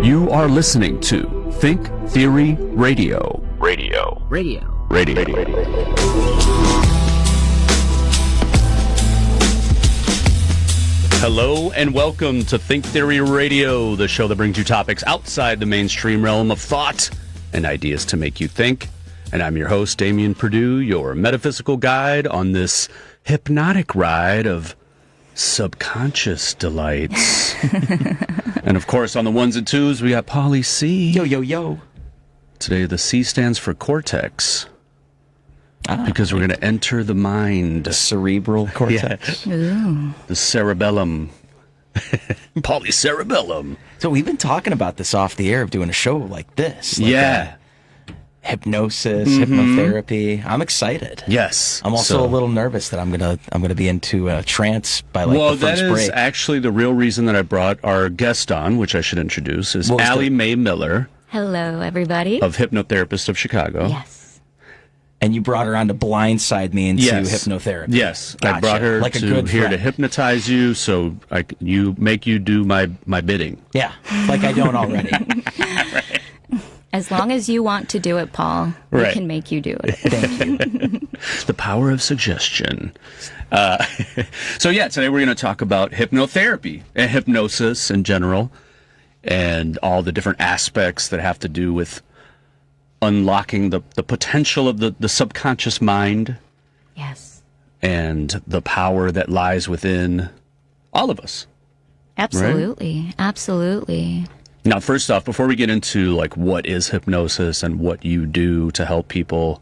You are listening to Think Theory Radio. Radio. Hello and welcome to Think Theory Radio, the show that brings you topics outside the mainstream realm of thought and ideas to make you think. And I'm your host, Damian Perdue, your metaphysical guide on this hypnotic ride of subconscious delights. And of course, on the ones and twos, we got Pauly C. Yo. Today, the C stands for cortex. Because we're going to enter the mind. The cerebral cortex. Yeah. The cerebellum. Polycerebellum. So we've been talking about this off the air of doing a show like this. Hypnosis, hypnotherapy. I'm excited. Yes. I'm also a little nervous that I'm gonna be into a trance by the first break. Well, that is actually the real reason that I brought our guest on, which I should introduce, is Ali Mae Miller. Hello, everybody. Of Hypnotherapist of Chicago. Yes. And you brought her on to blindside me into hypnotherapy. Yes. Gotcha. I brought her like here to hypnotize you, so make you do my bidding. Yeah, like I don't already. Right. As long as you want to do it, Paul, we can make you do it. Thank you. The power of suggestion. Today we're going to talk about hypnotherapy and hypnosis in general and all the different aspects that have to do with unlocking the potential of the subconscious mind. Yes. And the power that lies within all of us. Absolutely. Right? Absolutely. Now, first off, before we get into what is hypnosis and what you do to help people,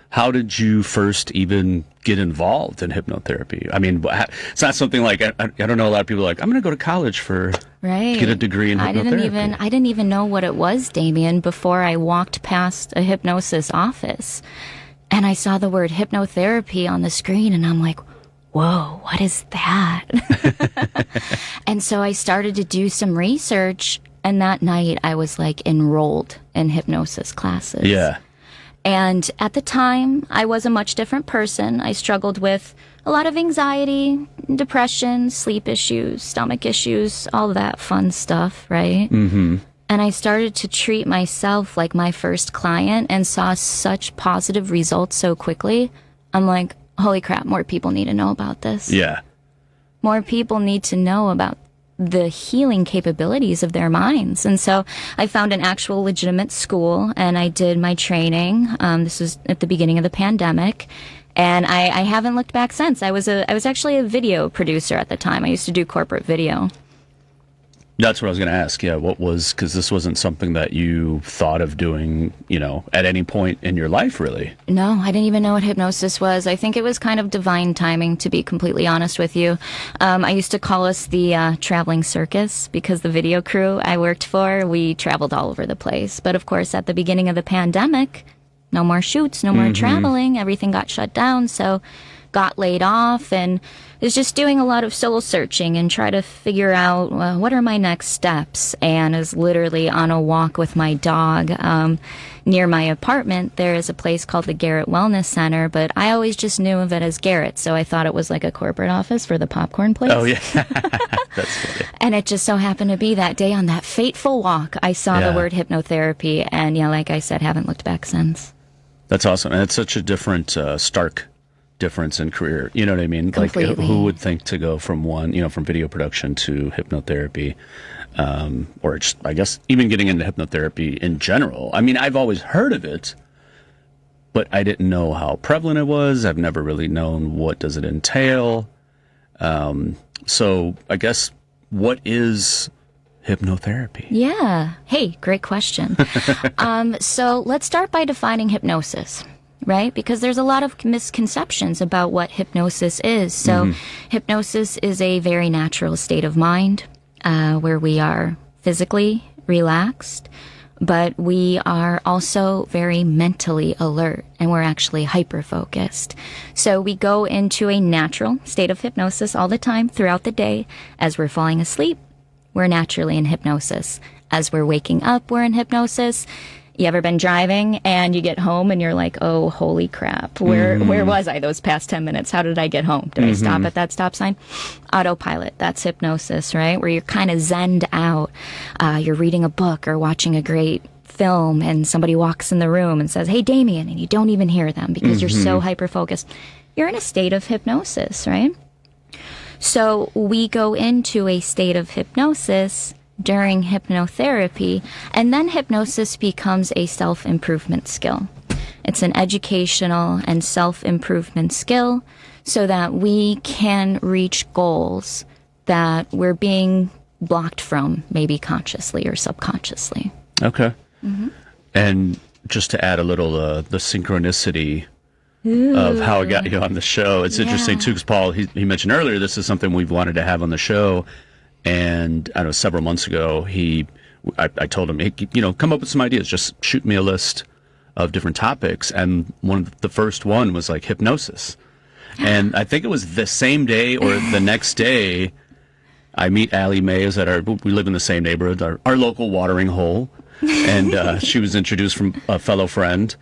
how did you first even get involved in hypnotherapy? I mean, it's not something like, I don't know, a lot of people are like, I'm going to go to college get a degree in hypnotherapy. I didn't even know what it was, Damien, before I walked past a hypnosis office. And I saw the word hypnotherapy on the screen, and I'm like, whoa, what is that? And so I started to do some research. And that night, I was enrolled in hypnosis classes. Yeah. And at the time, I was a much different person. I struggled with a lot of anxiety, depression, sleep issues, stomach issues, all of that fun stuff, right? Mm-hmm. And I started to treat myself like my first client and saw such positive results so quickly. I'm like, holy crap, more people need to know about this. Yeah. More people need to know about the healing capabilities of their minds. And so I found an actual legitimate school and I did my training. This was at the beginning of the pandemic. And I haven't looked back since. I was actually a video producer at the time. I used to do corporate video. That's what I was going to ask. Yeah, because this wasn't something that you thought of doing, at any point in your life, really. No, I didn't even know what hypnosis was. I think it was kind of divine timing, to be completely honest with you. I used to call us the traveling circus because the video crew I worked for, we traveled all over the place. But of course, at the beginning of the pandemic, no more shoots, no more traveling. Everything got shut down, so got laid off and was just doing a lot of soul searching and try to figure out what are my next steps. And is literally on a walk with my dog near my apartment. There is a place called the Garrett Wellness Center, but I always just knew of it as Garrett, so I thought it was like a corporate office for the popcorn place. Oh, yeah. That's funny. And it just so happened to be that day on that fateful walk, I saw the word hypnotherapy, and like I said, haven't looked back since. That's awesome. And it's such a different, stark difference in career. You know what I mean? Completely. Like, who would think to go from from video production to hypnotherapy? Or just, I guess, even getting into hypnotherapy in general. I mean, I've always heard of it, but I didn't know how prevalent it was. I've never really known what does it entail. So I guess, what is hypnotherapy? Yeah. Hey, great question. So let's start by defining hypnosis. Right? Because there's a lot of misconceptions about what hypnosis is. So hypnosis is a very natural state of mind where we are physically relaxed, but we are also very mentally alert and we're actually hyper-focused. So we go into a natural state of hypnosis all the time throughout the day. As we're falling asleep, we're naturally in hypnosis. As we're waking up, we're in hypnosis. You ever been driving and you get home and you're like, oh, holy crap. Where was I those past 10 minutes? How did I get home? Did I stop at that stop sign? Autopilot. That's hypnosis, right? Where you're kind of zenned out. You're reading a book or watching a great film and somebody walks in the room and says, hey, Damien, and you don't even hear them because you're so hyper-focused. You're in a state of hypnosis, right? So we go into a state of hypnosis during hypnotherapy, and then hypnosis becomes a self-improvement skill. It's an educational and self-improvement skill so that we can reach goals that we're being blocked from, maybe consciously or subconsciously. Okay. And just to add a little, the synchronicity of how I got you on the show. It's interesting, too, because Paul, he mentioned earlier, this is something we've wanted to have on the show. And I don't know, several months ago, I told him, hey, come up with some ideas. Just shoot me a list of different topics. And the first one was like hypnosis. And I think it was the same day or the next day, I meet Ali Mae. We live in the same neighborhood, our local watering hole. And she was introduced from a fellow friend.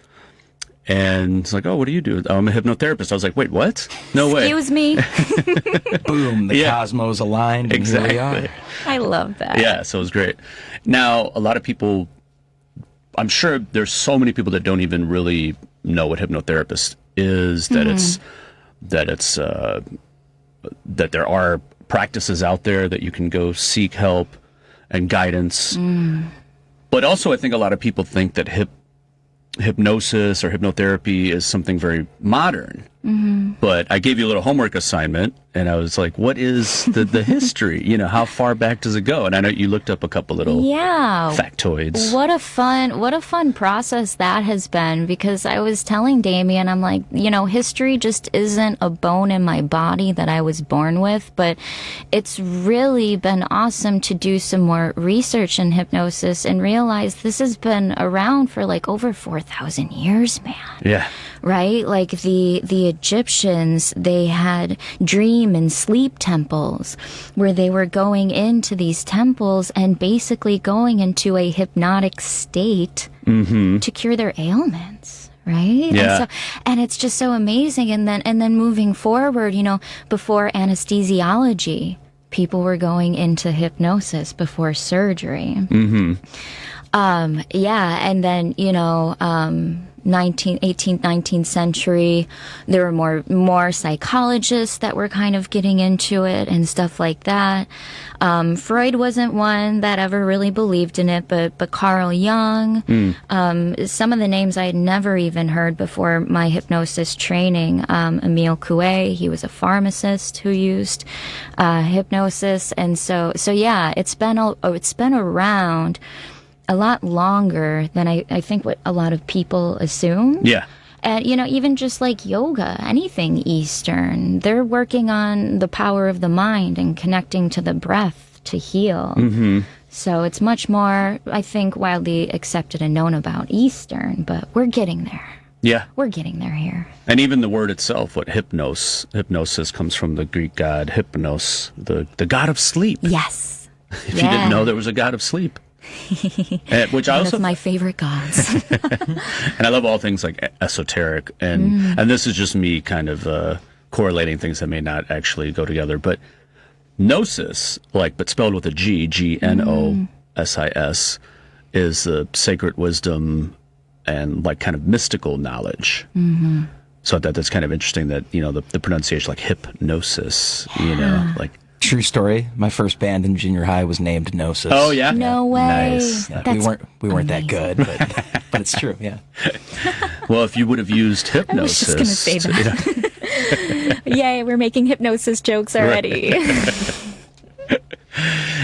And it's like, oh, what do you do? Oh, I'm a hypnotherapist. I was like, wait, what? No way. Excuse me. Boom, the cosmos aligned, and exactly. here we are. I love that. Yeah, so it was great. Now, a lot of people, I'm sure there's so many people that don't even really know what hypnotherapist is, that there are practices out there that you can go seek help and guidance. But also, I think a lot of people think that hypnosis or hypnotherapy is something very modern. But I gave you a little homework assignment, and I was like, what is the history? How far back does it go? And I know you looked up a couple little factoids. What a fun process that has been, because I was telling Damien, I'm like, history just isn't a bone in my body that I was born with, but it's really been awesome to do some more research in hypnosis and realize this has been around for like over 4,000 years, man. Yeah. Right? Like the Egyptians, they had dream and sleep temples where they were going into these temples and basically going into a hypnotic state to cure their ailments. Right? Yeah. And it's just so amazing. And then moving forward, before anesthesiology, people were going into hypnosis before surgery. And then, 18th, 19th century, there were more psychologists that were kind of getting into it and stuff like that. Freud wasn't one that ever really believed in it, but Carl Jung, some of the names I had never even heard before my hypnosis training. Emile Coué, he was a pharmacist who used hypnosis, and so yeah, it's been around a lot longer than I think what a lot of people assume. Yeah. And, even just like yoga, anything Eastern, they're working on the power of the mind and connecting to the breath to heal. So it's much more, I think, widely accepted and known about Eastern, but we're getting there. Yeah. We're getting there here. And even the word itself, hypnosis comes from the Greek god Hypnos, the god of sleep. Yes. If you didn't know there was a god of sleep. Which I also one of my favorite gods. And I love all things like esoteric, and this is just me kind of correlating things that may not actually go together. But gnosis, but spelled with a G, Gnosis, is the sacred wisdom and kind of mystical knowledge. So that's kind of interesting that the pronunciation, like hypnosis, True story. My first band in junior high was named Gnosis. Oh yeah, No way. Nice. Yeah, we weren't that good, but it's true. Yeah. Well, if you would have used hypnosis, I was just going to say that. Yay, we're making hypnosis jokes already.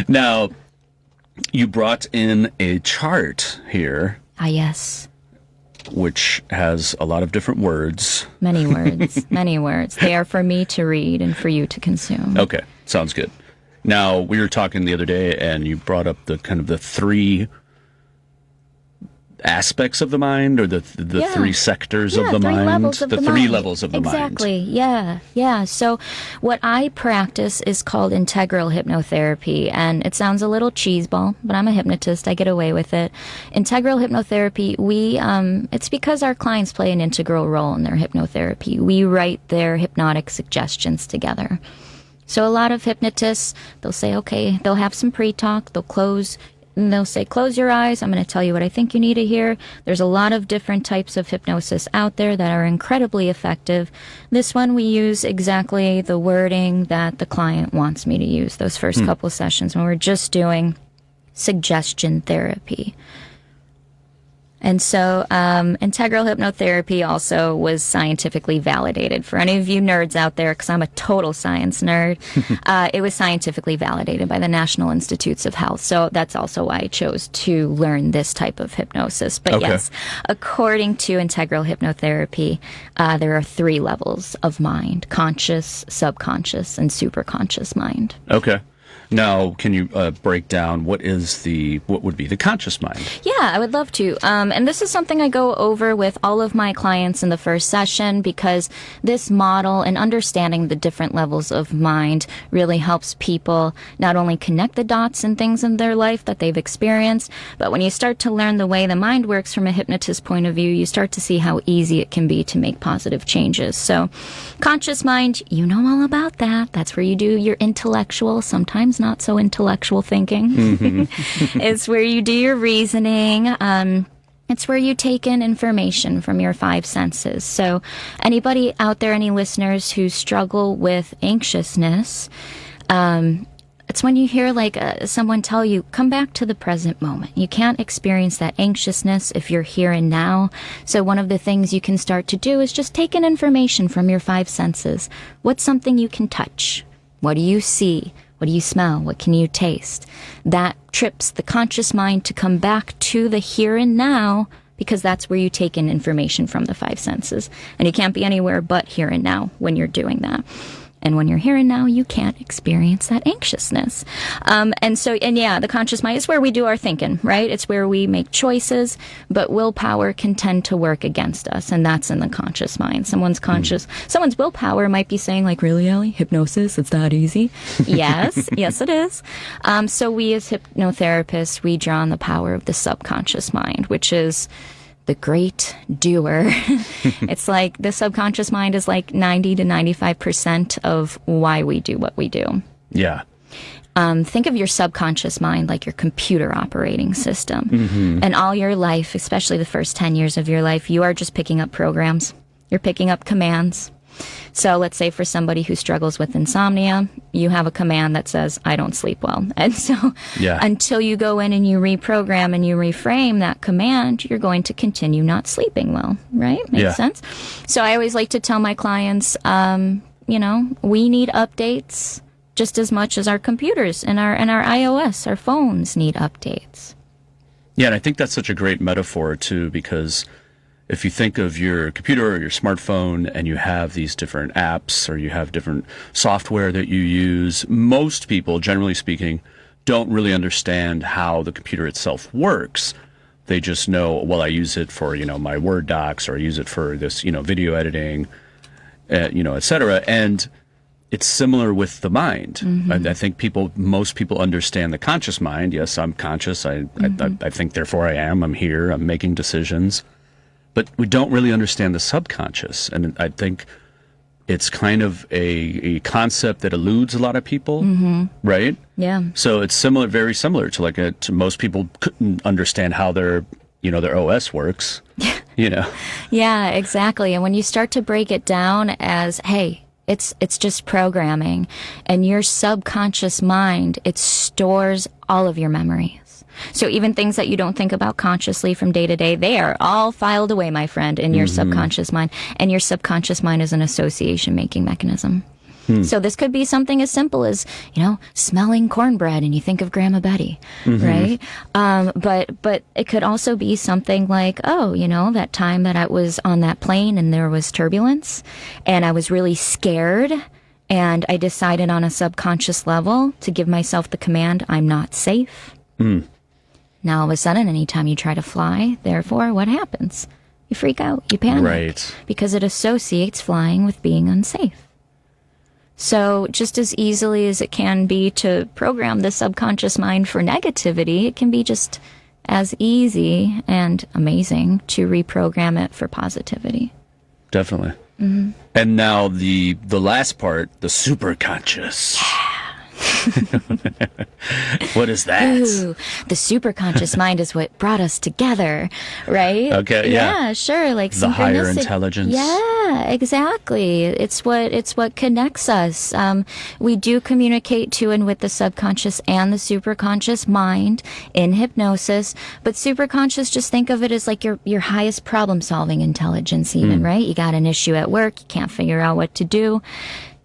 Now, you brought in a chart here. Ah, yes. Which has a lot of different words. Many words. Many words. They are for me to read and for you to consume. Okay, sounds good. Now, we were talking the other day, and you brought up the kind of the three aspects of the mind, or the three sectors of the mind? Levels of the three mind. levels of the mind. Exactly. Yeah. So what I practice is called integral hypnotherapy, and it sounds a little cheeseball, but I'm a hypnotist. I get away with it. Integral hypnotherapy, it's because our clients play an integral role in their hypnotherapy. We write their hypnotic suggestions together. So a lot of hypnotists, they'll say, okay, they'll have some pre-talk, they'll say, close your eyes, I'm going to tell you what I think you need to hear. There's a lot of different types of hypnosis out there that are incredibly effective. This one, we use exactly the wording that the client wants me to use those first couple of sessions when we're just doing suggestion therapy. And so integral hypnotherapy also was scientifically validated. For any of you nerds out there, because I'm a total science nerd, it was scientifically validated by the National Institutes of Health. So that's also why I chose to learn this type of hypnosis. But yes, according to integral hypnotherapy, there are 3 levels of mind: conscious, subconscious, and superconscious mind. Okay. Now, can you break down what would be the conscious mind? Yeah, I would love to. And this is something I go over with all of my clients in the first session, because this model and understanding the different levels of mind really helps people not only connect the dots and things in their life that they've experienced, but when you start to learn the way the mind works from a hypnotist point of view, you start to see how easy it can be to make positive changes. So conscious mind, you know all about that. That's where you do your intellectual, sometimes not so intellectual thinking. It's where you do your reasoning. It's where you take in information from your 5 senses. So anybody out there, any listeners who struggle with anxiousness, it's when you hear someone tell you, come back to the present moment. You can't experience that anxiousness if you're here and now. So one of the things you can start to do is just take in information from your 5 senses. What's something you can touch? What do you see? What do you smell? What can you taste? That trips the conscious mind to come back to the here and now, because that's where you take in information from the 5 senses. And you can't be anywhere but here and now when you're doing that. And when you're here and now, you can't experience that anxiousness. The conscious mind is where we do our thinking, right? It's where we make choices, but willpower can tend to work against us. And that's in the conscious mind. Someone's willpower might be saying, really, Ali? Hypnosis? It's that easy? Yes, it is. So we as hypnotherapists, we draw on the power of the subconscious mind, which is the great doer. It's like the subconscious mind is 90 to 95% of why we do what we do. Yeah. Think of your subconscious mind like your computer operating system. And all your life, especially the first 10 years of your life, you are just picking up programs. You're picking up commands. So let's say for somebody who struggles with insomnia, you have a command that says, I don't sleep well. And so until you go in and you reprogram and you reframe that command, you're going to continue not sleeping well, right? Makes sense? So I always like to tell my clients, we need updates just as much as our computers and our iOS, our phones need updates. Yeah, and I think that's such a great metaphor, too, because if you think of your computer or your smartphone and you have these different apps or you have different software that you use, most people, generally speaking, don't really understand how the computer itself works. They just know, well, I use it for, my Word docs, or I use it for this, video editing, et cetera. And it's similar with the mind. I think most people understand the conscious mind. Yes, I'm conscious. I think, therefore I am. I'm here. I'm making decisions. But we don't really understand the subconscious. And I think it's kind of a concept that eludes a lot of people, right? Yeah. So it's very similar to to most people couldn't understand how their OS works, Yeah, exactly. And when you start to break it down as, hey, it's just programming, and your subconscious mind, it stores all of your memories. So even things that you don't think about consciously from day to day, they are all filed away, my friend, in your subconscious mind. And your subconscious mind is an association-making mechanism. So this could be something as simple as, smelling cornbread and you think of Grandma Betty, right? But it could also be something like, that time that I was on that plane and there was turbulence and I was really scared, and I decided on a subconscious level to give myself the command, I'm not safe. Now, all of a sudden, anytime you try to fly, therefore, what happens? You freak out, you panic. Right. Because it associates flying with being unsafe. So just as easily as it can be to program the subconscious mind for negativity, it can be just as easy and amazing to reprogram it for positivity. Definitely. Mm-hmm. And now the last part, the superconscious. What is that? Ooh, the superconscious mind is what brought us together, right? Okay, yeah. Sure, like the higher intelligence. Yeah, exactly. It's what connects us. We do communicate to and with the subconscious and the superconscious mind in hypnosis, but superconscious, just think of it as like your highest problem-solving intelligence even, right? You got an issue at work, you can't figure out what to do.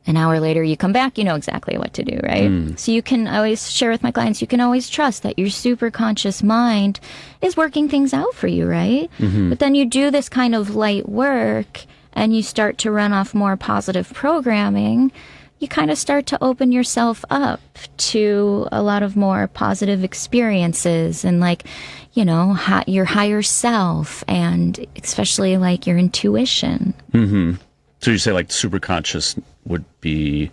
An hour later, you come back, you know exactly what to do, right? So you can always share with my clients, you can always trust that your superconscious mind is working things out for you, right? Mm-hmm. But then you do this kind of light work and you start to run off more positive programming. You kind of start to open yourself up to a lot of more positive experiences and like, you know, your higher self and especially like your intuition. Mm-hmm. So you say like superconscious would be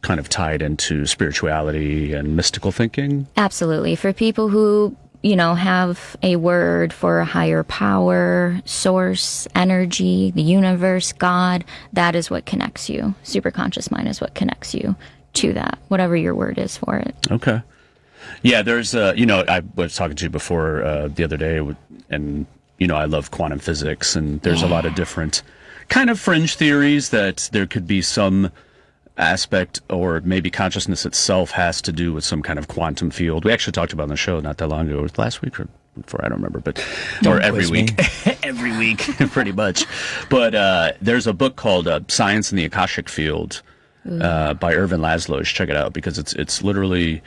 kind of tied into spirituality and mystical thinking? Absolutely. For people who, you know, have a word for a higher power, source, energy, the universe, God, that is what connects you. Superconscious mind is what connects you to that, whatever your word is for it. Okay. Yeah, there's, you know, I was talking to you before the other day, and, you know, I love quantum physics, and there's a lot of different kind of fringe theories that there could be some aspect or maybe consciousness itself has to do with some kind of quantum field. We actually talked about it on the show not that long ago, last week or before, I don't remember, but or every week. Every week, pretty much. But there's a book called Science in the Akashic Field by Ervin Laszlo. You should check it out because it's literally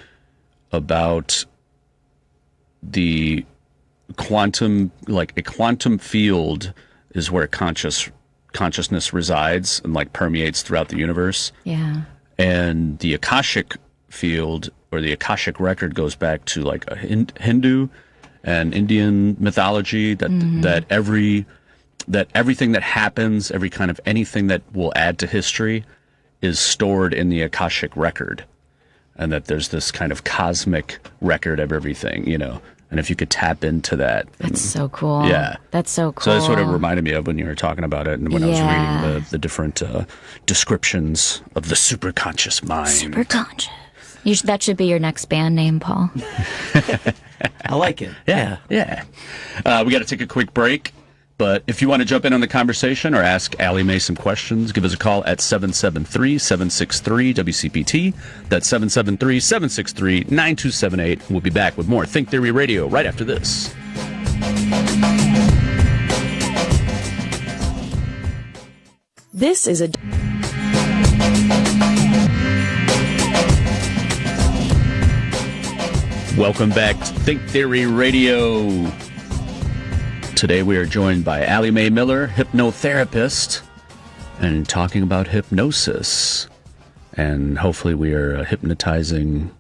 about the quantum, like a quantum field is where consciousness resides and like permeates throughout the universe. Yeah. And the Akashic field or the Akashic record goes back to like a Hindu and Indian mythology that everything that happens, every kind of anything that will add to history is stored in the Akashic record. And that there's this kind of cosmic record of everything, you know. And if you could tap into that. That's so cool. Yeah. That's so cool. So that's what it reminded me of when you were talking about it and when I was reading the different descriptions of the superconscious mind. Superconscious. That should be your next band name, Paul. I like it. Yeah. We got to take a quick break. But if you want to jump in on the conversation or ask Ali Mae some questions, give us a call at 773-763-WCPT. That's 773-763-9278. We'll be back with more Think Theory Radio right after this. This is a... Welcome back to Think Theory Radio. Today we are joined by Ali Mae Miller, hypnotherapist, and talking about hypnosis. And hopefully we are hypnotizing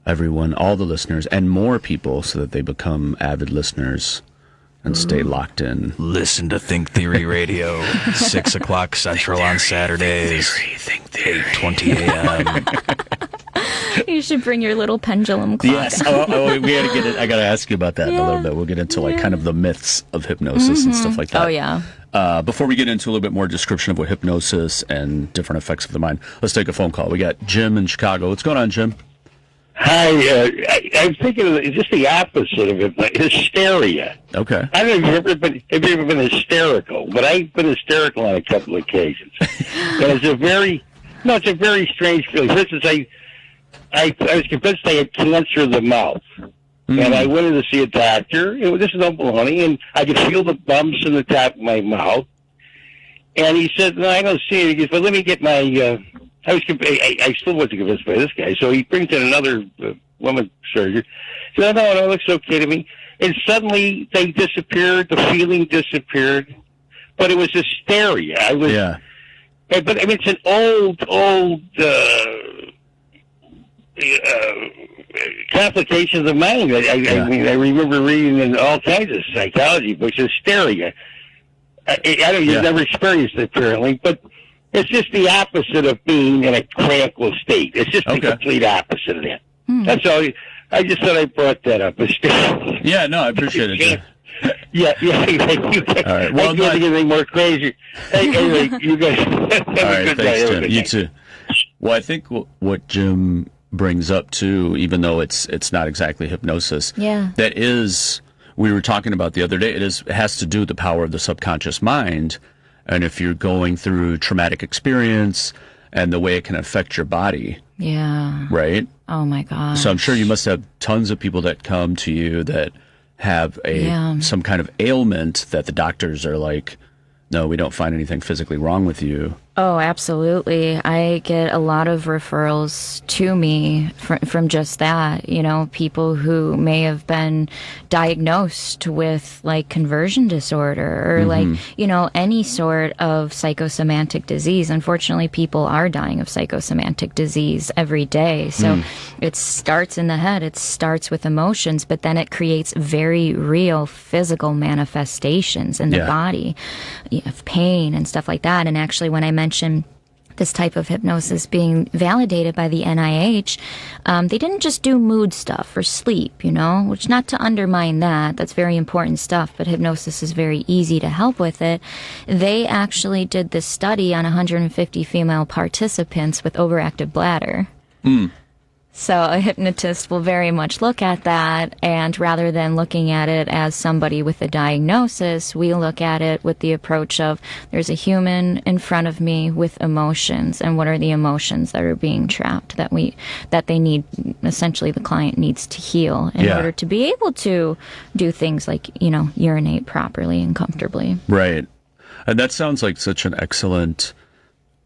everyone, all the listeners, and more people so that they become avid listeners and stay locked in. Listen to Think Theory Radio, 6 o'clock Central on Saturdays, Think Theory. 8:20 a.m. You should bring your little pendulum clock. Yes. We gotta get it. I gotta ask you about that in a little bit. We'll get into like kind of the myths of hypnosis and stuff like that. Oh yeah. Before we get into a little bit more description of what hypnosis and different effects of the mind, let's take a phone call. We got Jim in Chicago. What's going on, Jim? Hi. I'm thinking of just the opposite of it, hysteria. Okay. I don't know if you've ever been hysterical, but I've been hysterical on a couple of occasions. And it's a very strange feeling. For instance, I was convinced I had cancer of the mouth. And I went in to see a doctor. This is no baloney. And I could feel the bumps in the top of my mouth. And he said, no, I don't see it. He goes, but let me get my... I still wasn't convinced by this guy. So he brings in another woman surgeon. He said, no, it looks okay to me. And suddenly they disappeared. The feeling disappeared. But it was hysteria. But I mean, it's an old complications of mind. I mean, I remember reading in all kinds of psychology books, hysteria. You've never experienced it apparently, but it's just the opposite of being in a tranquil state. It's just the complete opposite of that. That's all. I just thought I brought that up. Yeah, no, I appreciate it. Yeah. All right. Well, I can't get anything more crazy. Anyway, you guys. All right, thanks, Jim. You too. Well, I think what Jim brings up too, even though it's not exactly hypnosis, that is, we were talking about the other day, it has to do with the power of the subconscious mind, and if you're going through traumatic experience and the way it can affect your body. Yeah. Right? Oh my gosh. So I'm sure you must have tons of people that come to you that have some kind of ailment that the doctors are like, no, we don't find anything physically wrong with you. Oh, absolutely. I get a lot of referrals to me from just that, you know, people who may have been diagnosed with like conversion disorder or like, you know, any sort of psychosomatic disease. Unfortunately, people are dying of psychosomatic disease every day. So it starts in the head, it starts with emotions, but then it creates very real physical manifestations in the body of pain and stuff like that. And actually, when I mentioned this type of hypnosis being validated by the NIH, they didn't just do mood stuff or sleep, you know, which not to undermine that. That's very important stuff, but hypnosis is very easy to help with it. They actually did this study on 150 female participants with overactive bladder. So a hypnotist will very much look at that, and rather than looking at it as somebody with a diagnosis, we look at it with the approach of there's a human in front of me with emotions, and what are the emotions that are being trapped that they need, essentially the client needs to heal in order to be able to do things like, you know, urinate properly and comfortably. Right. And that sounds like such an excellent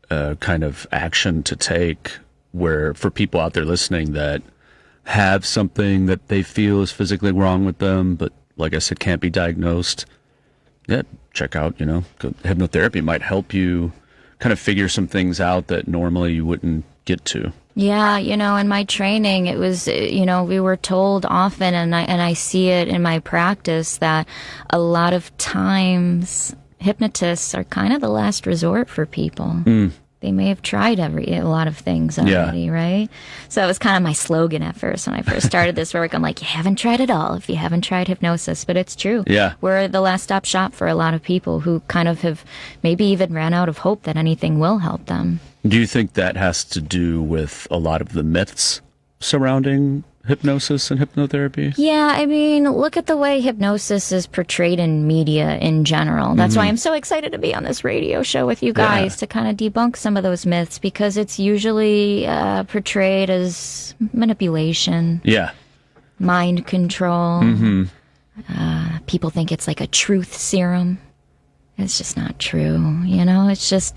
kind of action to take, where for people out there listening that have something that they feel is physically wrong with them, but like I said, can't be diagnosed, check out, you know, hypnotherapy might help you kind of figure some things out that normally you wouldn't get to. Yeah, you know, in my training, it was, you know, we were told often, and I see it in my practice, that a lot of times hypnotists are kind of the last resort for people. They may have tried a lot of things already, right? So it was kind of my slogan at first when I first started this work. I'm like, you haven't tried it all if you haven't tried hypnosis. But it's true. Yeah. We're the last stop shop for a lot of people who kind of have maybe even ran out of hope that anything will help them. Do you think that has to do with a lot of the myths surrounding hypnosis and hypnotherapy? Yeah, I mean, look at the way hypnosis is portrayed in media in general. That's why I'm so excited to be on this radio show with you guys to kind of debunk some of those myths, because it's usually portrayed as manipulation, mind control. People think it's like a truth serum. It's just not true, you know? It's just...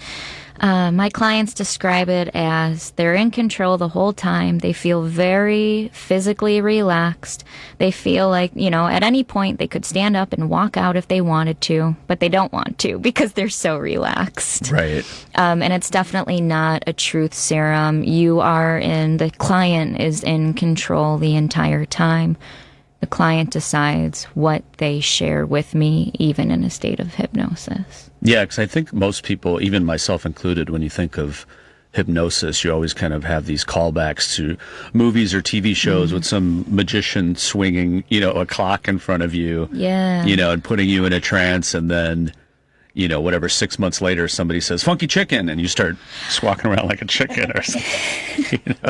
my clients describe it as they're in control the whole time. They feel very physically relaxed. They feel like, you know, at any point they could stand up and walk out if they wanted to, but they don't want to because they're so relaxed. Right. And it's definitely not a truth serum. The client is in control the entire time. The client decides what they share with me, even in a state of hypnosis. Yeah, because I think most people, even myself included, when you think of hypnosis, you always kind of have these callbacks to movies or TV shows with some magician swinging, you know, a clock in front of you, you know, and putting you in a trance, and then, you know, whatever, 6 months later, somebody says, funky chicken, and you start squawking around like a chicken or something. You know?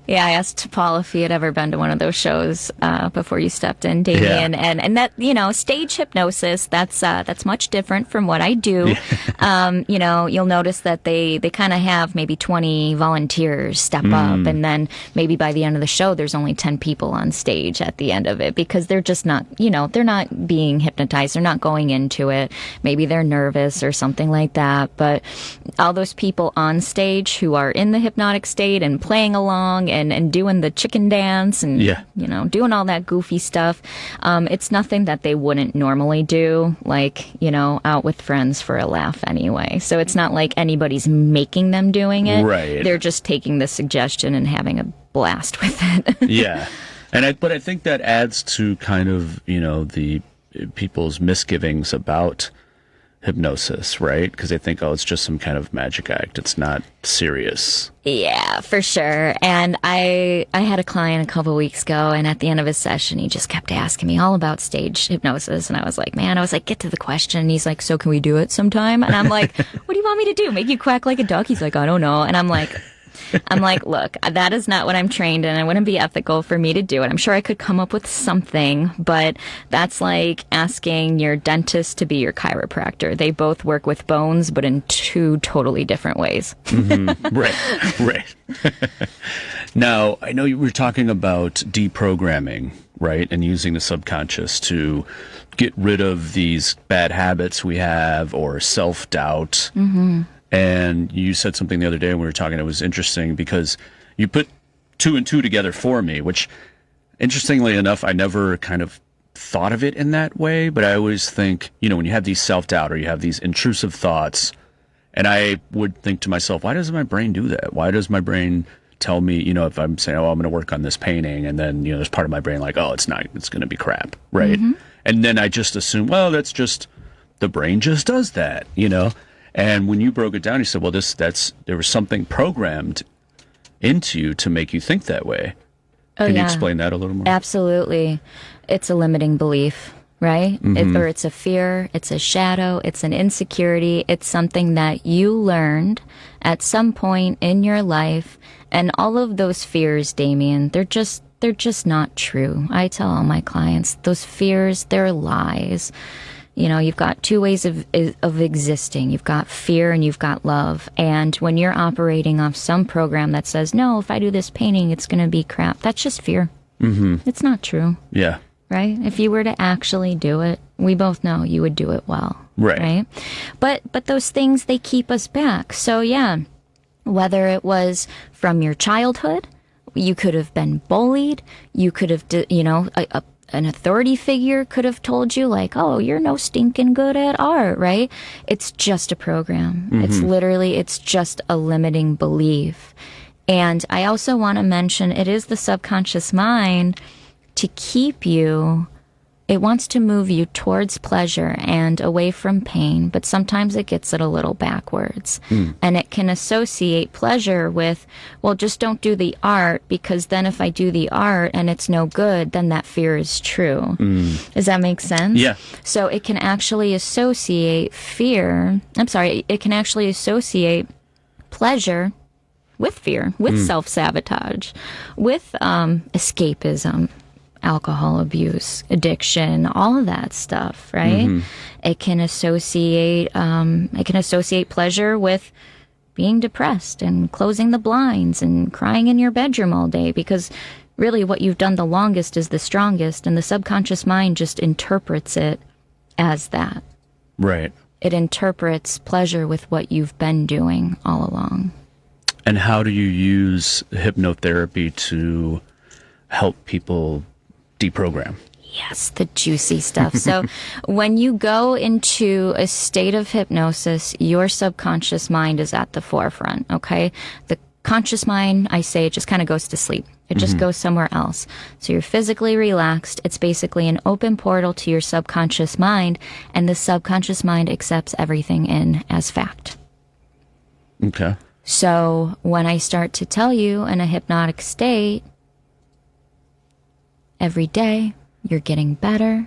Yeah, I asked Paul if he had ever been to one of those shows before you stepped in, Damien. And that, you know, stage hypnosis, that's much different from what I do. You know, you'll notice that they kind of have maybe 20 volunteers step up, and then maybe by the end of the show, there's only 10 people on stage at the end of it, because they're just not, you know, they're not being hypnotized. They're not going into it. Maybe they're nervous or something like that, but all those people on stage who are in the hypnotic state and playing along and doing the chicken dance and you know, doing all that goofy stuff, it's nothing that they wouldn't normally do, like, you know, out with friends for a laugh anyway. So it's not like anybody's making them doing it. Right. They're just taking the suggestion and having a blast with it. But I think that adds to kind of, the people's misgivings about hypnosis, right? Because they think, it's just some kind of magic act. It's not serious. Yeah, for sure. And I had a client a couple weeks ago, and at the end of his session, he just kept asking me all about stage hypnosis. And I was like, get to the question. And he's like, so can we do it sometime? And I'm like, what do you want me to do? Make you quack like a duck? He's like, I don't know. And I'm like, look, that is not what I'm trained in. It wouldn't be ethical for me to do it. I'm sure I could come up with something, but that's like asking your dentist to be your chiropractor. They both work with bones, but in two totally different ways. Mm-hmm. Right. Now, I know you were talking about deprogramming, right? And using the subconscious to get rid of these bad habits we have or self-doubt. Mm-hmm. And you said something the other day when we were talking, it was interesting because you put 2 and 2 together for me, which, interestingly enough, I never kind of thought of it in that way. But I always think, when you have these self-doubt or you have these intrusive thoughts, and I would think to myself, why does my brain do that? Why does my brain tell me, if I'm saying, I'm going to work on this painting, and then, there's part of my brain like, it's not, it's going to be crap, right? Mm-hmm. And then I just assume, that's just, the brain just does that, And when you broke it down, you said, there was something programmed into you to make you think that way. Can you explain that a little more? Absolutely. It's a limiting belief, right? Mm-hmm. Or it's a fear, it's a shadow, it's an insecurity. It's something that you learned at some point in your life. And all of those fears, Damien, they're just not true. I tell all my clients, those fears, they're lies. You've got two ways of existing. You've got fear and you've got love. And when you're operating off some program that says, no, if I do this painting, it's going to be crap, that's just fear. Mm-hmm. It's not true. Yeah. Right? If you were to actually do it, we both know you would do it well. Right? But those things, they keep us back. So yeah, whether it was from your childhood, you could have been bullied, you could have, an authority figure could have told you like, you're no stinking good at art, right? It's just a program. Mm-hmm. It's just a limiting belief. And I also want to mention, it is the subconscious mind to keep you. It wants to move you towards pleasure and away from pain, but sometimes it gets it a little backwards. And it can associate pleasure with, just don't do the art, because then if I do the art and it's no good, then that fear is true. Does that make sense? Yeah. So it can actually associate it can actually associate pleasure with fear, with self-sabotage, with escapism, alcohol abuse, addiction, all of that stuff, right? Mm-hmm. It can associate pleasure with being depressed and closing the blinds and crying in your bedroom all day, because really what you've done the longest is the strongest, and the subconscious mind just interprets it as that. Right. It interprets pleasure with what you've been doing all along. And how do you use hypnotherapy to help people deprogram? Yes, the juicy stuff. So when you go into a state of hypnosis, your subconscious mind is at the forefront, okay? The conscious mind, I say, it just kind of goes to sleep. It just goes somewhere else. So you're physically relaxed. It's basically an open portal to your subconscious mind, and the subconscious mind accepts everything in as fact. Okay. So when I start to tell you in a hypnotic state, every day you're getting better,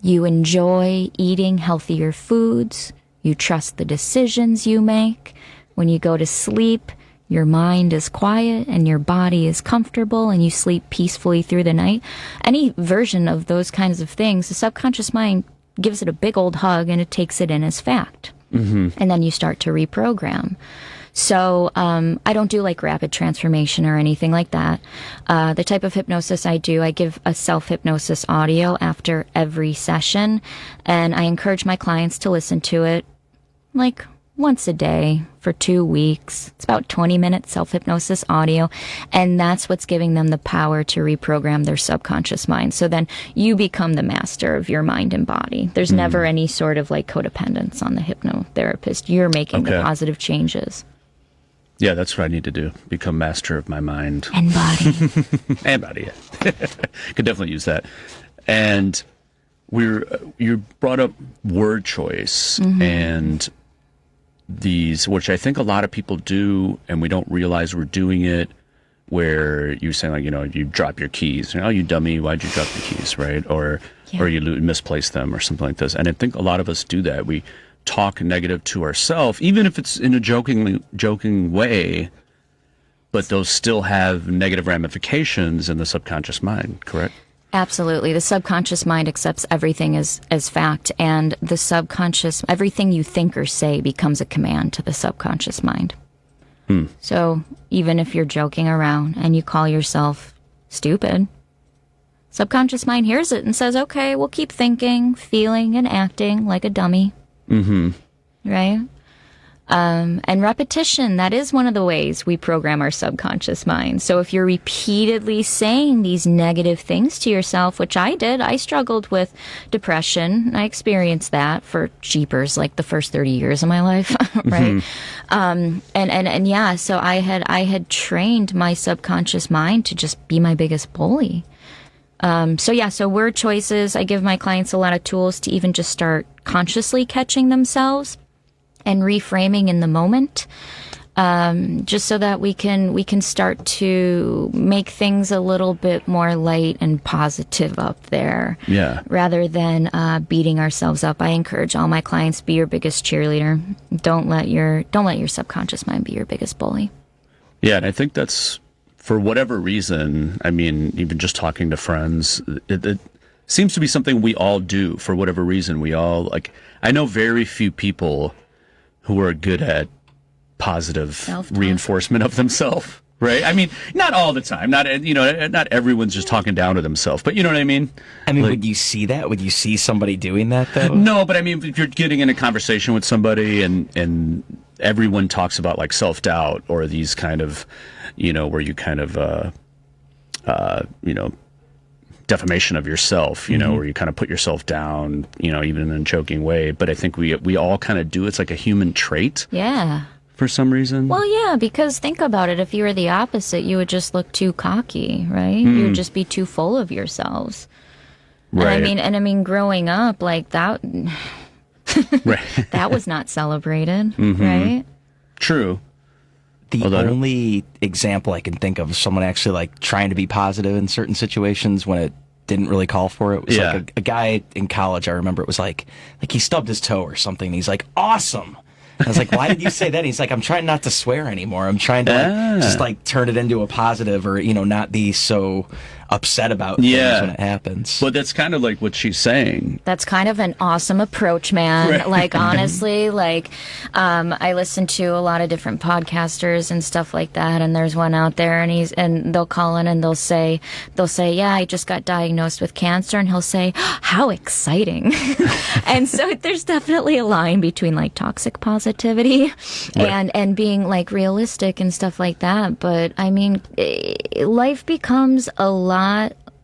you enjoy eating healthier foods, you trust the decisions you make, when you go to sleep, your mind is quiet and your body is comfortable and you sleep peacefully through the night. Any version of those kinds of things, the subconscious mind gives it a big old hug and it takes it in as fact. Mm-hmm. And then you start to reprogram. So I don't do like rapid transformation or anything like that. The type of hypnosis I do, I give a self-hypnosis audio after every session, and I encourage my clients to listen to it like once a day for 2 weeks. It's about 20-minute self-hypnosis audio, and that's what's giving them the power to reprogram their subconscious mind. So then you become the master of your mind and body. There's never any sort of like codependence on the hypnotherapist. You're making the positive changes. Yeah, that's what I need to do. Become master of my mind. And body. And body, yeah. Could definitely use that. And you brought up word choice and these, which I think a lot of people do, and we don't realize we're doing it, where you're saying, like, you drop your keys. Oh, you dummy, why'd you drop your keys, right? Or you misplace them or something like this. And I think a lot of us do that. We talk negative to ourselves, even if it's in a joking way, but those still have negative ramifications in the subconscious mind, correct? Absolutely. The subconscious mind accepts everything as fact, and the subconscious, everything you think or say becomes a command to the subconscious mind. So even if you're joking around and you call yourself stupid, subconscious mind hears it and says, okay, we'll keep thinking, feeling, and acting like a dummy. Right? And repetition, that is one of the ways we program our subconscious mind. So if you're repeatedly saying these negative things to yourself, which I did, I struggled with depression. I experienced that for jeepers, like the first 30 years of my life, right? And yeah, so I had trained my subconscious mind to just be my biggest bully. So word choices, I give my clients a lot of tools to even just start consciously catching themselves and reframing in the moment, just so that we can start to make things a little bit more light and positive up there. Yeah. Rather than beating ourselves up. I encourage all my clients, be your biggest cheerleader. Don't let your subconscious mind be your biggest bully. Yeah, and I think that's, for whatever reason, I mean, even just talking to friends, it seems to be something we all do for whatever reason. We all, like, I know very few people who are good at positive Self-talk. Reinforcement of themselves, right? I mean, not all the time. Not everyone's just talking down to themselves, but you know what I mean? I mean, like, would you see that? Would you see somebody doing that, though? No, but I mean, if you're getting in a conversation with somebody and everyone talks about, like, self-doubt or these kind of, where you kind of, defamation of yourself, where you kind of put yourself down, even in a joking way. But I think we all kind of do. It's like a human trait. Yeah. For some reason. Well, yeah, because think about it. If you were the opposite, you would just look too cocky, right? You would just be too full of yourselves. Right. And I mean, growing up, like that, right. that was not celebrated, right? True. The only example I can think of someone actually, like, trying to be positive in certain situations when it didn't really call for it was like a guy in college. I remember it was like he stubbed his toe or something. And he's like, awesome. I was like, why did you say that? And he's like, I'm trying not to swear anymore. I'm trying to just turn it into a positive, or, not be so upset about things when it happens. But that's kind of like what she's saying. That's kind of an awesome approach, man. Right. Like, honestly, I listen to a lot of different podcasters and stuff like that, and there's one out there, and they'll call in and they'll say, yeah, I just got diagnosed with cancer, and he'll say, how exciting. And so there's definitely a line between, like, toxic positivity and being, like, realistic and stuff like that. But I mean, life becomes a lot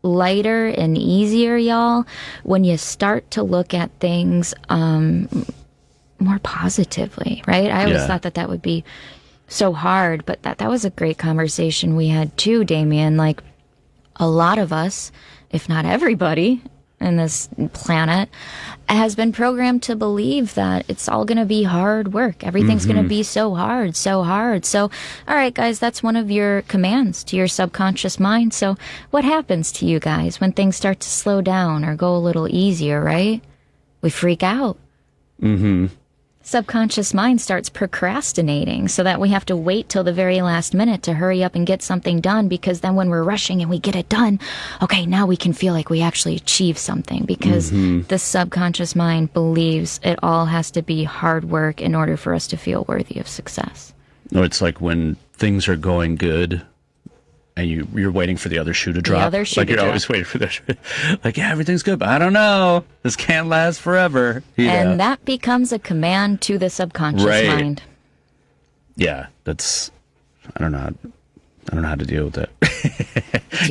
lighter and easier, y'all, when you start to look at things more positively, right? I always thought that would be so hard, but that was a great conversation we had too, Damien. Like, a lot of us, if not everybody in this planet, has been programmed to believe that it's all going to be hard work. Everything's going to be so hard, so hard. So, all right, guys, that's one of your commands to your subconscious mind. So what happens to you guys when things start to slow down or go a little easier, right? We freak out. Subconscious mind starts procrastinating so that we have to wait till the very last minute to hurry up and get something done, because then when we're rushing and we get it done, okay, now we can feel like we actually achieved something, because the subconscious mind believes it all has to be hard work in order for us to feel worthy of success. No, it's like when things are going good and you're waiting for the other shoe to drop. You're always waiting for the shoe. Like, yeah, everything's good, but I don't know. This can't last forever. Yeah. And that becomes a command to the subconscious mind. Yeah, that's, I don't know. I don't know how to deal with that. Do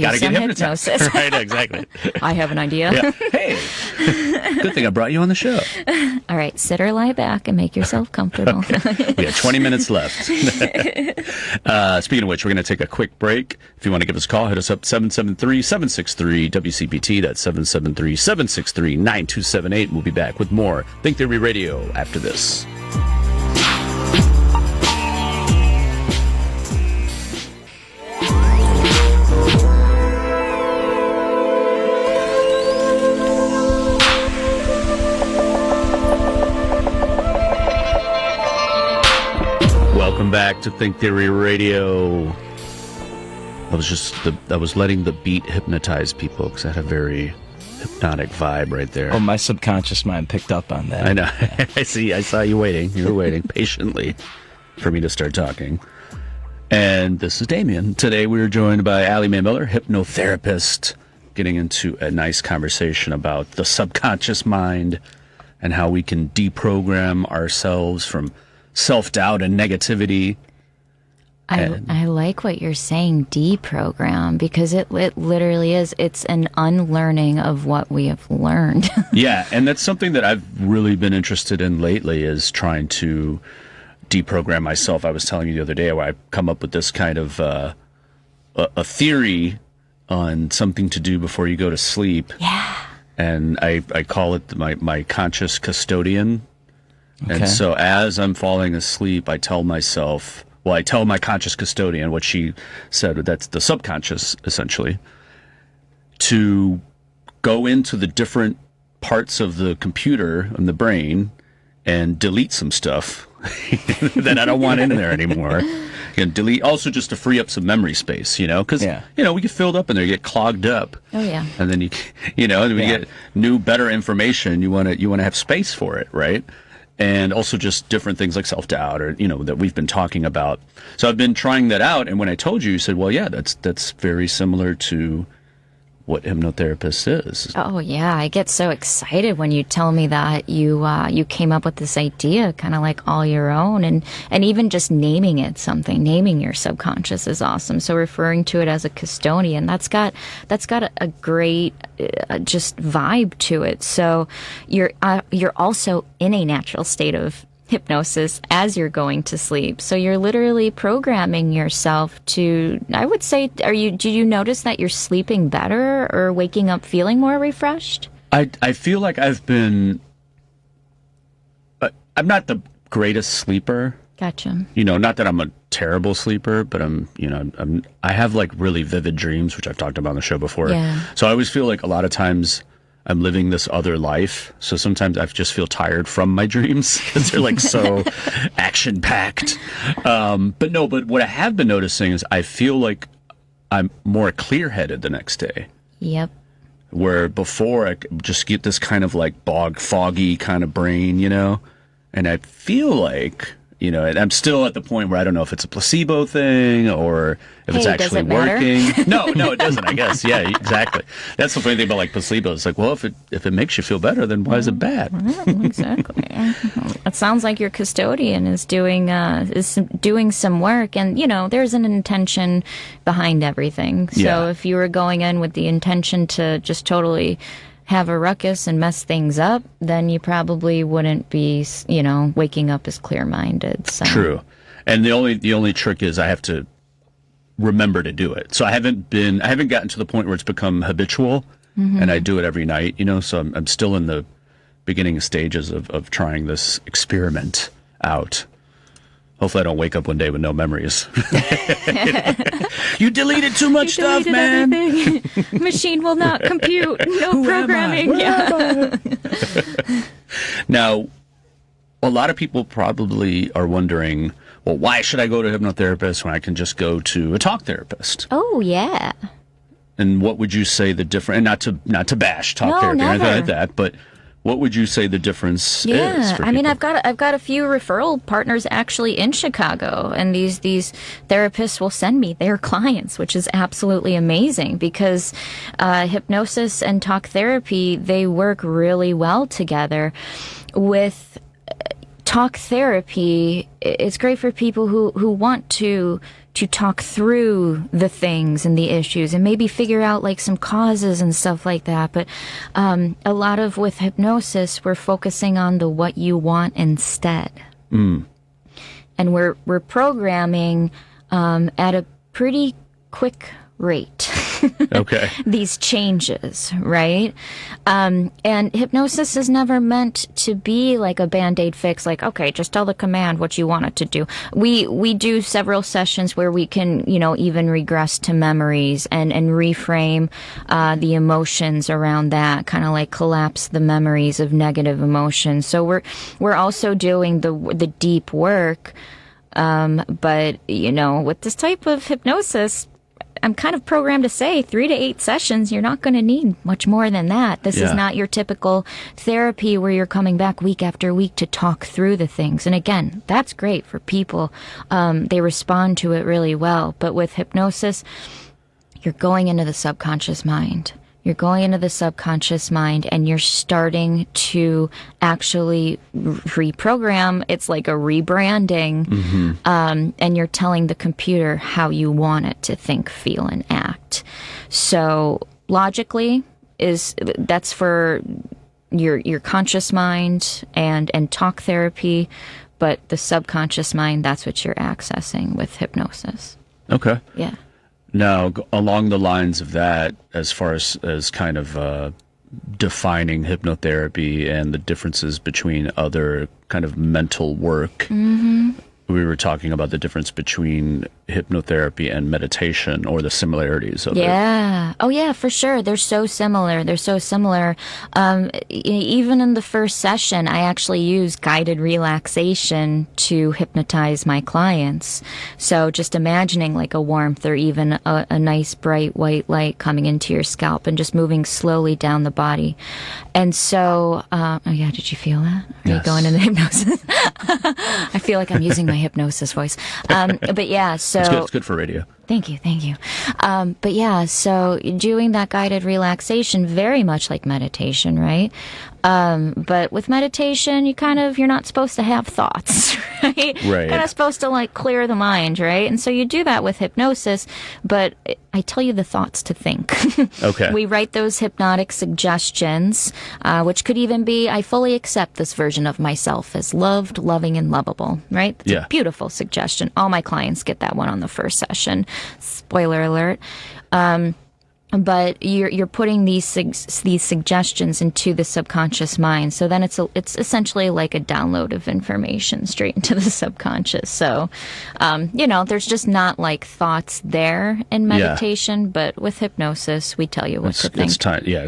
Gotta some get hypnotized. hypnosis. Right, exactly. I have an idea. Yeah. Hey, good thing I brought you on the show. All right, sit or lie back and make yourself comfortable. We got 20 minutes left. Speaking of which, we're going to take a quick break. If you want to give us a call, hit us up 773-763-WCPT. That's 773-763-9278. We'll be back with more Think Theory Radio after this. Welcome back to Think Theory Radio. I was letting the beat hypnotize people because I had a very hypnotic vibe right there. Oh, my subconscious mind picked up on that. I know. I saw you waiting. You were waiting patiently for me to start talking. And this is Damien. Today we were joined by Ali Mae Miller, hypnotherapist, getting into a nice conversation about the subconscious mind and how we can deprogram ourselves from self-doubt and negativity. I like what you're saying, deprogram, because it literally is. It's an unlearning of what we have learned. Yeah, and that's something that I've really been interested in lately, is trying to deprogram myself. I was telling you the other day where I come up with this kind of a theory on something to do before you go to sleep. Yeah. And I call it my conscious custodian. Okay. And so as I'm falling asleep, I tell my conscious custodian, what she said, that's the subconscious, essentially, to go into the different parts of the computer and the brain and delete some stuff that I don't want in there anymore. And delete also just to free up some memory space, because, we get filled up in there, you get clogged up. Oh, yeah. And then and we get new, better information. You want to have space for it, right? And also just different things like self-doubt or, that we've been talking about. So I've been trying that out. And when I told you, you said, well, yeah, that's very similar to what hypnotherapist is. Oh, yeah. I get so excited when you tell me that you came up with this idea kind of like all your own. And even just naming it something, naming your subconscious is awesome. So referring to it as a custodian, that's got a great just vibe to it. So you're also in a natural state of hypnosis as you're going to sleep. So you're literally programming yourself to, I would say, do you notice that you're sleeping better or waking up feeling more refreshed? I feel like I'm not the greatest sleeper. Gotcha. Not that I'm a terrible sleeper, but I have like really vivid dreams, which I've talked about on the show before. Yeah. So I always feel like a lot of times I'm living this other life. So sometimes I just feel tired from my dreams because they're like so action packed. But what I have been noticing is I feel like I'm more clear headed the next day. Yep. Where before I just get this kind of like foggy kind of brain, and I feel like, and I'm still at the point where I don't know if it's a placebo thing or if it's actually working. No, it doesn't, I guess. Yeah, exactly. That's the funny thing about like placebo. It's like, well, if it makes you feel better, then why is it bad? Exactly. It sounds like your custodian is doing some work, and there's an intention behind everything. So if you were going in with the intention to just totally have a ruckus and mess things up, then you probably wouldn't be, waking up as clear-minded. So. True. And the only trick is I have to remember to do it. So I haven't gotten to the point where it's become habitual, and I do it every night, so I'm still in the beginning stages of trying this experiment out. Hopefully I don't wake up one day with no memories. You deleted too much stuff, man. Everything. Machine will not compute. No programming. Yeah. Now, a lot of people probably are wondering, well, why should I go to a hypnotherapist when I can just go to a talk therapist? Oh, yeah. And what would you say the difference, and not to bash talk therapy or anything like that, but what would you say the difference is for people? I've got a few referral partners actually in Chicago, and these therapists will send me their clients, which is absolutely amazing because hypnosis and talk therapy, they work really well together. With talk therapy, it's great for people who want to to talk through the things and the issues and maybe figure out like some causes and stuff like that. But a lot of with hypnosis, we're focusing on the what you want instead. And we're programming at a pretty quick rate. Okay. These changes, right? And hypnosis is never meant to be like a Band-Aid fix, like, okay, just tell the command what you want it to do. We do several sessions where we can, even regress to memories and reframe the emotions around that, kind of like collapse the memories of negative emotions. So we're also doing the deep work, but, with this type of hypnosis, I'm kind of programmed to say 3 to 8 sessions. You're not going to need much more than that. This is not your typical therapy where you're coming back week after week to talk through the things. And again, that's great for people. They respond to it really well. But with hypnosis, you're going into the subconscious mind. You're going into the subconscious mind and you're starting to actually reprogram. It's like a rebranding. And you're telling the computer how you want it to think, feel, and act. So logically that's for your conscious mind and talk therapy. But the subconscious mind, that's what you're accessing with hypnosis. Okay. Yeah. Now, along the lines of that, as far as kind of defining hypnotherapy and the differences between other kind of mental work, we were talking about the difference between hypnotherapy and meditation, or the similarities of it. Yeah. Oh, yeah, for sure. They're so similar. Even in the first session, I actually use guided relaxation to hypnotize my clients. So just imagining like a warmth or even a nice bright white light coming into your scalp and just moving slowly down the body. And so, did you feel that? Are you going into hypnosis? I feel like I'm using my hypnosis voice. But yeah, so it's good for radio. Thank you. But yeah, so doing that guided relaxation, very much like meditation, right? But with meditation, you're not supposed to have thoughts, right? Right. You're kind of supposed to like clear the mind, right? And so you do that with hypnosis, but I tell you the thoughts to think. Okay. We write those hypnotic suggestions, which could even be, I fully accept this version of myself as loved, loving, and lovable, right? That's a beautiful suggestion. All my clients get that one on the first session. Spoiler alert. But you're putting these suggestions into the subconscious mind. So then it's essentially like a download of information straight into the subconscious. So, there's just not like thoughts there in meditation, but with hypnosis, we tell you what to think.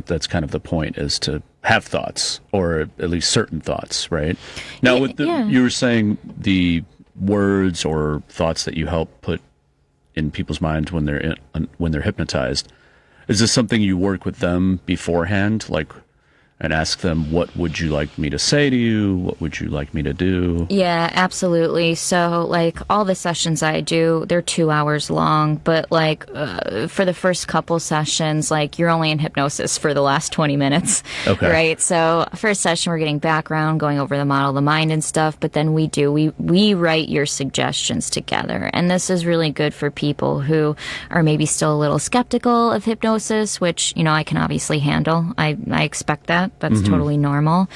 That's kind of the point, is to have thoughts, or at least certain thoughts, right? Now, you were saying the words or thoughts that you help put in people's minds when they're hypnotized. Is this something you work with them beforehand, and ask them, what would you like me to say to you? What would you like me to do? Yeah, absolutely. So, all the sessions I do, they're 2 hours long. But, for the first couple sessions, you're only in hypnosis for the last 20 minutes. Okay. Right? So, first session, we're getting background, going over the model of the mind and stuff. But then we write your suggestions together. And this is really good for people who are maybe still a little skeptical of hypnosis, which, I can obviously handle. I expect that. That's totally normal.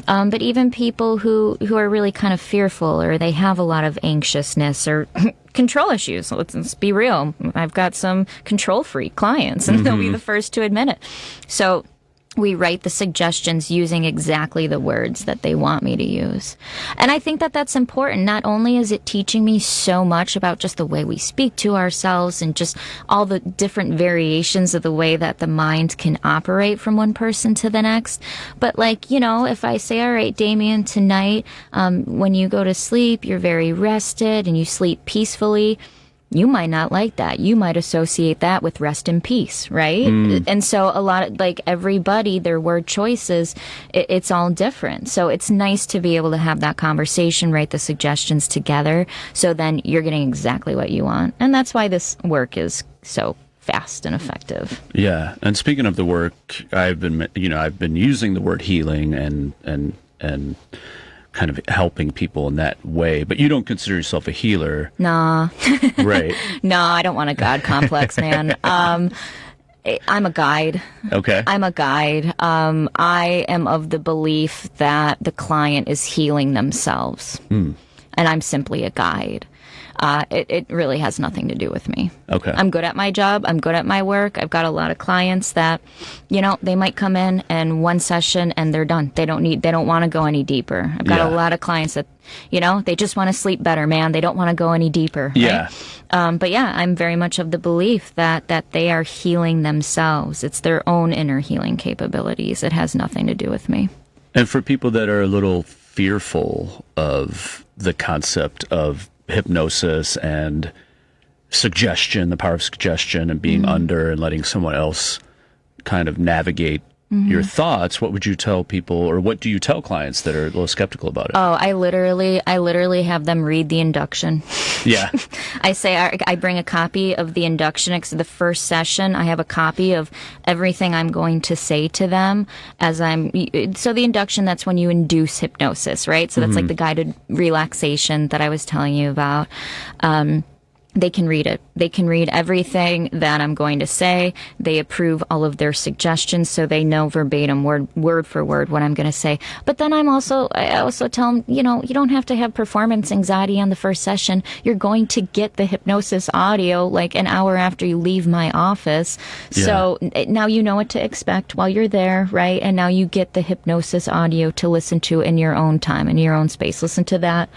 But even people who are really kind of fearful, or they have a lot of anxiousness or control issues. Let's be real. I've got some control freak clients, and they'll be the first to admit it. So we write the suggestions using exactly the words that they want me to use. And I think that that's important. Not only is it teaching me so much about just the way we speak to ourselves and just all the different variations of the way that the mind can operate from one person to the next, but if I say, all right, Damien, tonight, when you go to sleep, you're very rested and you sleep peacefully. You might not like that. You might associate that with rest in peace, right? And so a lot of, everybody, their word choices, it's all different. So it's nice to be able to have that conversation, write the suggestions together, so then you're getting exactly what you want. And that's why this work is so fast and effective. Yeah. And speaking of the work, I've been using the word healing and kind of helping people in that way. But you don't consider yourself a healer. Nah. Right. No, I don't want a God complex, man. I'm a guide. Okay. I'm a guide. I am of the belief that the client is healing themselves. And I'm simply a guide. It really has nothing to do with me. Okay. I'm good at my job. I'm good at my work. I've got a lot of clients that, they might come in and one session and they're done. They don't want to go any deeper. I've got a lot of clients that, they just want to sleep better, man. They don't want to go any deeper. Right? Yeah. But yeah, I'm very much of the belief that they are healing themselves. It's their own inner healing capabilities. It has nothing to do with me. And for people that are a little fearful of the concept of hypnosis and suggestion, the power of suggestion and being under and letting someone else kind of navigate your thoughts, what would you tell people, or what do you tell clients that are a little skeptical about it? Oh, I literally have them read the induction. Yeah. I bring a copy of the induction. The first session, I have a copy of everything I'm going to say to them so the induction, that's when you induce hypnosis, right? So that's like the guided relaxation that I was telling you about. They can read it. They can read everything that I'm going to say. They approve all of their suggestions, so they know verbatim, word for word, what I'm going to say. But then I also tell them, you don't have to have performance anxiety on the first session. You're going to get the hypnosis audio like an hour after you leave my office. Yeah. So now you know what to expect while you're there, right? And now you get the hypnosis audio to listen to in your own time, in your own space. Listen to that.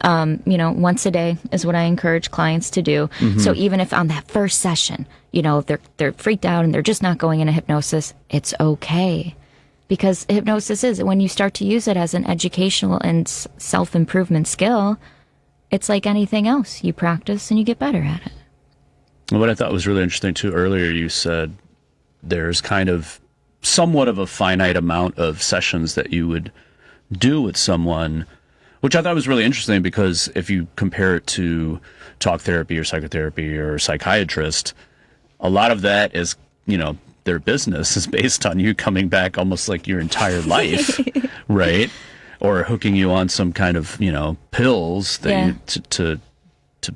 Once a day is what I encourage clients to do. So even if on that first session, they're freaked out and they're just not going into hypnosis, it's okay. Because hypnosis is, when you start to use it as an educational and self-improvement skill, it's like anything else. You practice and you get better at it. What I thought was really interesting too, earlier you said there's kind of somewhat of a finite amount of sessions that you would do with someone, which I thought was really interesting, because if you compare it to talk therapy or psychotherapy or psychiatrist, a lot of that is, their business is based on you coming back almost like your entire life, right? Or hooking you on some kind of, pills that to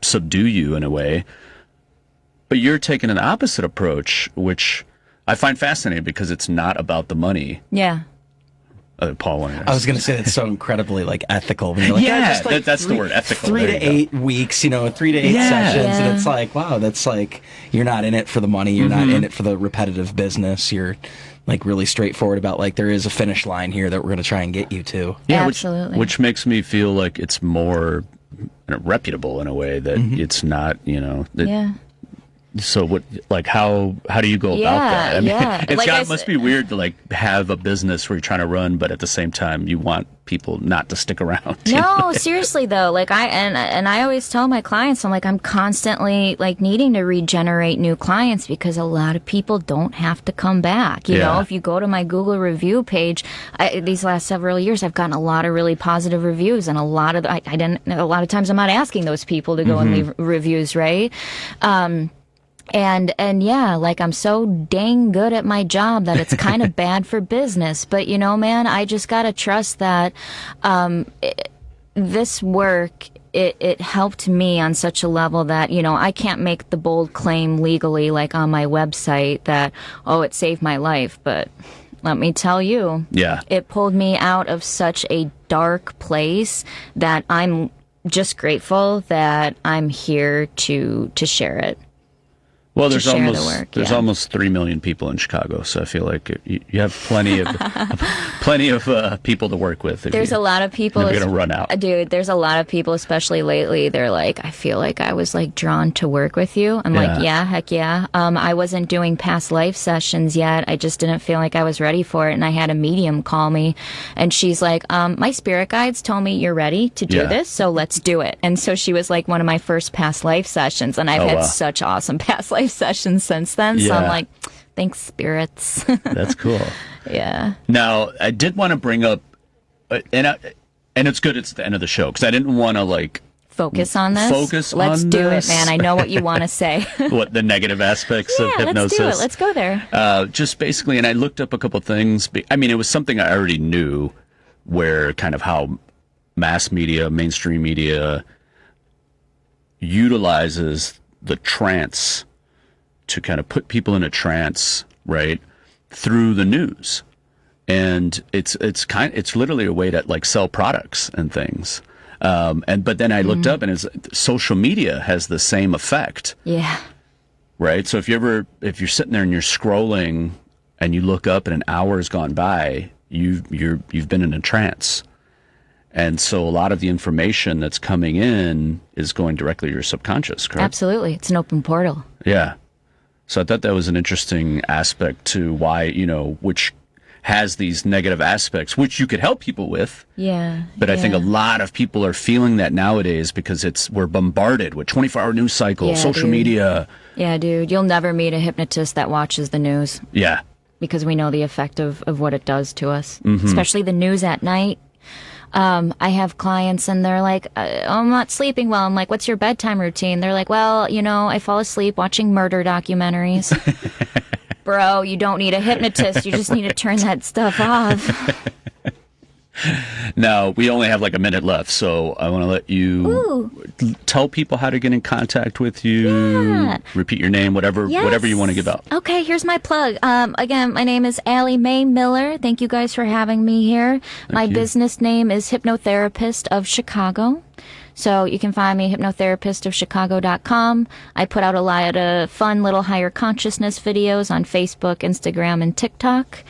subdue you in a way. But you're taking an opposite approach, which I find fascinating because it's not about the money. Yeah. Paul, I was going to say that's so incredibly ethical. When you're that's the word, ethical. 3 to 8 weeks, 3 to 8 sessions, and it's like, wow, that's you're not in it for the money, you're not in it for the repetitive business. You're really straightforward about there is a finish line here that we're going to try and get you to. Yeah, absolutely. Which makes me feel like it's more reputable in a way that it's not, So what, how do you go about that? I mean, must be weird to have a business where you're trying to run, but at the same time you want people not to stick around. No, seriously though, I always tell my clients, I'm constantly needing to regenerate new clients because a lot of people don't have to come back. You know, if you go to my Google review page, these last several years I've gotten a lot of really positive reviews, and a lot of times I'm not asking those people to go and leave reviews, right? And I'm so dang good at my job that it's kind of bad for business. But, man, I just got to trust that this work, it helped me on such a level that, I can't make the bold claim legally on my website that, it saved my life. But let me tell you, it pulled me out of such a dark place that I'm just grateful that I'm here to share it. Well, there's almost 3 million people in Chicago, so I feel like you have plenty of people to work with. There's a lot of people. You're gonna run out, dude. There's a lot of people, especially lately. They're like, I feel like I was drawn to work with you. I'm like, yeah, heck yeah. I wasn't doing past life sessions yet. I just didn't feel like I was ready for it, and I had a medium call me, and she's like, my spirit guides told me you're ready to do this, so let's do it. And so she was one of my first past life sessions, and I've had such awesome past life sessions since then. So I'm like, thanks, spirits. That's cool. Yeah. Now, I did want to bring up, and it's good it's the end of the show, because I didn't want to focus on this. Let's do it, man. I know what you want to say. What the negative aspects of hypnosis. Let's do it. Let's go there. Just basically, and I looked up a couple things. I mean, it was something I already knew, where kind of how mass media, mainstream media utilizes the trance to kind of put people in a trance, right, through the news. And it's literally a way to like sell products and things. But then I looked up, and social media has the same effect. Yeah. Right. So if you're sitting there and you're scrolling and you look up and an hour has gone by, you've been in a trance. And so a lot of the information that's coming in is going directly to your subconscious, correct? Absolutely. It's an open portal. Yeah. So I thought that was an interesting aspect to why, which has these negative aspects, which you could help people with. Yeah. But I think a lot of people are feeling that nowadays because we're bombarded with 24-hour news cycle, social media. Yeah, dude. You'll never meet a hypnotist that watches the news. Yeah. Because we know the effect of what it does to us, especially the news at night. I have clients and they're like, I'm not sleeping well. I'm like, what's your bedtime routine? They're like, well, I fall asleep watching murder documentaries. Bro, you don't need a hypnotist. You just need to turn that stuff off. Now, we only have like a minute left, so I want to let you tell people how to get in contact with you, repeat your name, whatever you want to give out. Okay, here's my plug. Again, my name is Ali Mae Miller. Thank you guys for having me here. My business name is Hypnotherapist of Chicago. So you can find me hypnotherapistofchicago.com. I put out a lot of fun little higher consciousness videos on Facebook, Instagram, and TikTok.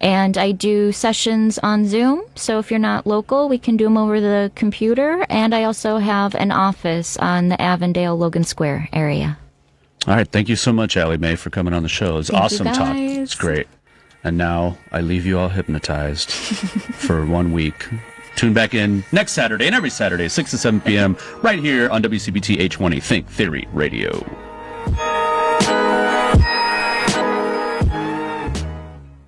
And I do sessions on Zoom. So if you're not local, we can do them over the computer. And I also have an office on the Avondale Logan Square area. All right. Thank you so much, Ali Mae, for coming on the show. It's awesome talk. It's great. And now I leave you all hypnotized for 1 week. Tune back in next Saturday and every Saturday, 6 to 7 p.m. right here on WCBT H20 Think Theory Radio.